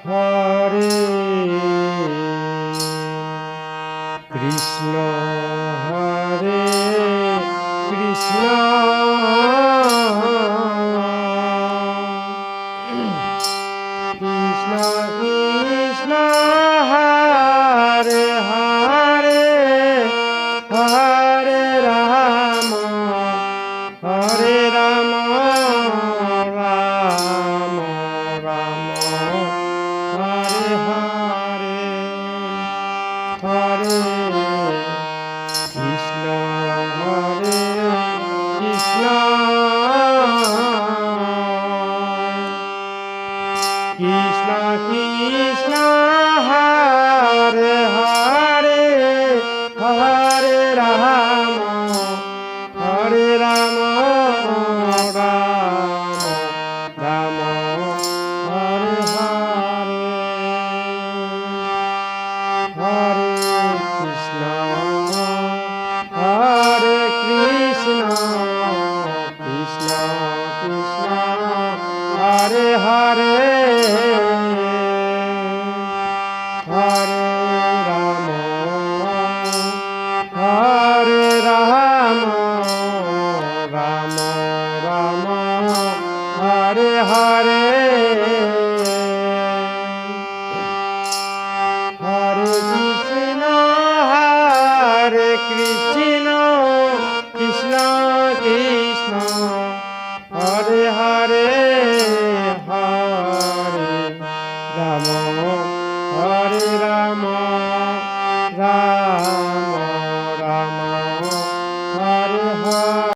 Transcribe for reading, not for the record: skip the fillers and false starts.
Hare Krishna Hare Krishna Krishna Krishna Hare Hare Hare Ram Ram Ram Hare Hare Hare Krishna Krishna Krishna Krishna Hare Hare Hare Ram Ram Ram Hare Hare Hare Krishna Krishna Krishna Hare Hare Hare Ram Ram Ram Hare Hare Hare Krishna Krishna Krishna Hare Hare Hare Ram Ram Ram Hare Hare